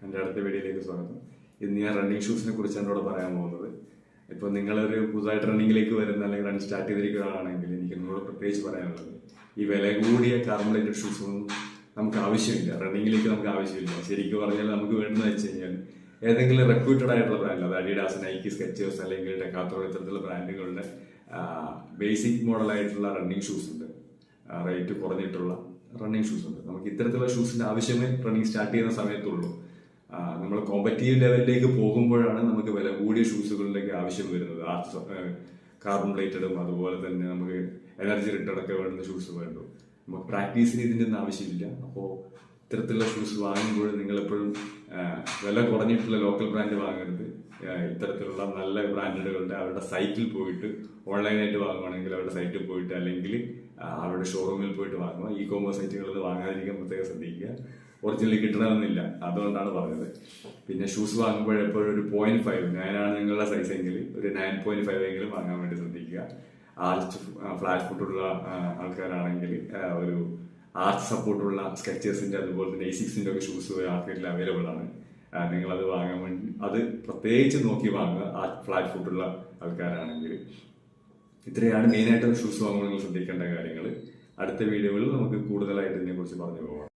എൻ്റെ അടുത്ത വീഡിയോയിലേക്ക് സ്വാഗതം. ഇന്ന് ഞാൻ റണ്ണിങ് ഷൂസിനെ കുറിച്ചാണ് ഇവിടെ പറയാൻ പോകുന്നത്. ഇപ്പോൾ നിങ്ങളൊരു പുതുതായിട്ട് റണ്ണിങ്ങിലേക്ക് വരുന്ന അല്ലെങ്കിൽ റൺ സ്റ്റാർട്ട് ചെയ്തിരിക്കുകയാണെങ്കിൽ എനിക്ക് നിങ്ങളോട് പ്രത്യേകിച്ച് പറയാനുള്ളത്, ഈ വില കൂടിയ കാർബണേറ്റഡ് ഷൂസൊന്നും നമുക്ക് ആവശ്യമില്ല. റണ്ണിങ്ങിലേക്ക് നമുക്ക് ആവശ്യമില്ല. ശരിക്കും പറഞ്ഞാൽ നമുക്ക് വേണ്ടതെന്ന് വെച്ച് കഴിഞ്ഞാൽ ഏതെങ്കിലും റെപ്യൂട്ടഡ് ആയിട്ടുള്ള ബ്രാൻഡ്, അത് അഡിഡാസ്, നൈക്കി, സ്കെച്ചേഴ്സ് അല്ലെങ്കിൽ ഡെക്കാത്തോൺ ഇത്തരത്തിലുള്ള ബ്രാൻഡുകളുടെ ബേസിക് മോഡലായിട്ടുള്ള റണ്ണിങ് ഷൂസ് ഉണ്ട്, റേറ്റ് കുറഞ്ഞിട്ടുള്ള റണ്ണിങ് ഷൂസ് ഉണ്ട്. നമുക്ക് ഇത്തരത്തിലുള്ള ഷൂസിന്റെ ആവശ്യമേ റണ്ണിങ് സ്റ്റാർട്ട് ചെയ്യുന്ന സമയത്തുള്ളൂ. നമ്മൾ കോമ്പറ്റീവ് ലെവലിലേക്ക് പോകുമ്പോഴാണ് നമുക്ക് വില കൂടിയ ഷൂസുകളിലേക്ക് ആവശ്യം വരുന്നത്. കാർബൺ പ്ലേറ്റഡും അതുപോലെ തന്നെ നമുക്ക് എനർജി റിട്ടേൺ ഒക്കെ വേണ്ടുന്ന ഷൂസ് വേണ്ടു. നമുക്ക് പ്രാക്ടീസിന് ഇതിൻ്റെ ഒന്നും ആവശ്യമില്ല. അപ്പോൾ ഇത്തരത്തിലുള്ള ഷൂസ് വാങ്ങുമ്പോൾ നിങ്ങളെപ്പോഴും വില കുറഞ്ഞിട്ടുള്ള ലോക്കൽ ബ്രാൻഡ് വാങ്ങരുത്. ഇത്തരത്തിലുള്ള നല്ല ബ്രാൻഡുകളുടെ അവരുടെ സൈറ്റിൽ പോയിട്ട്, ഓൺലൈനായിട്ട് വാങ്ങുകയാണെങ്കിൽ അവരുടെ സൈറ്റിൽ പോയിട്ട് അല്ലെങ്കിൽ അവരുടെ ഷോറൂമിൽ പോയിട്ട് വാങ്ങുക. ഇ കോമേഴ്സ് സൈറ്റുകളിൽ നിന്ന് വാങ്ങാതിരിക്കാൻ പ്രത്യേകം ശ്രദ്ധിക്കുക. ഒറിജിനലി കിട്ടണമെന്നില്ല, അതുകൊണ്ടാണ് പറഞ്ഞത്. പിന്നെ ഷൂസ് വാങ്ങുമ്പോൾ എപ്പോഴും ഒരു 0.5, 9 ആണ് നിങ്ങളുടെ സൈസ് എങ്കിൽ ഒരു 9.5 എങ്കിലും വാങ്ങാൻ വേണ്ടി ശ്രദ്ധിക്കുക. ഫ്ലാറ്റ് ഫുട്ടുള്ള ആൾക്കാരാണെങ്കിൽ ഒരു ആർച്ച് സപ്പോർട്ടുള്ള സ്കെച്ചേഴ്സിന്റെ അതുപോലെ തന്നെ A6-ന്റെ ഒക്കെ ഷൂസ് മാർക്കറ്റിൽ അവൈലബിൾ ആണ്. നിങ്ങളത് വാങ്ങാൻ വേണ്ടി അത് പ്രത്യേകിച്ച് നോക്കി വാങ്ങുക, ഫ്ലാറ്റ് ഫുട്ടുള്ള ആൾക്കാരാണെങ്കിൽ. ഇത്രയാണ് മെയിനായിട്ട് ഷൂസ് വാങ്ങുമ്പോൾ നിങ്ങൾ ശ്രദ്ധിക്കേണ്ട കാര്യങ്ങൾ. അടുത്ത വീഡിയോകളിൽ നമുക്ക് കൂടുതലായിട്ട് ഇതിനെക്കുറിച്ച് പറഞ്ഞു പോകാം.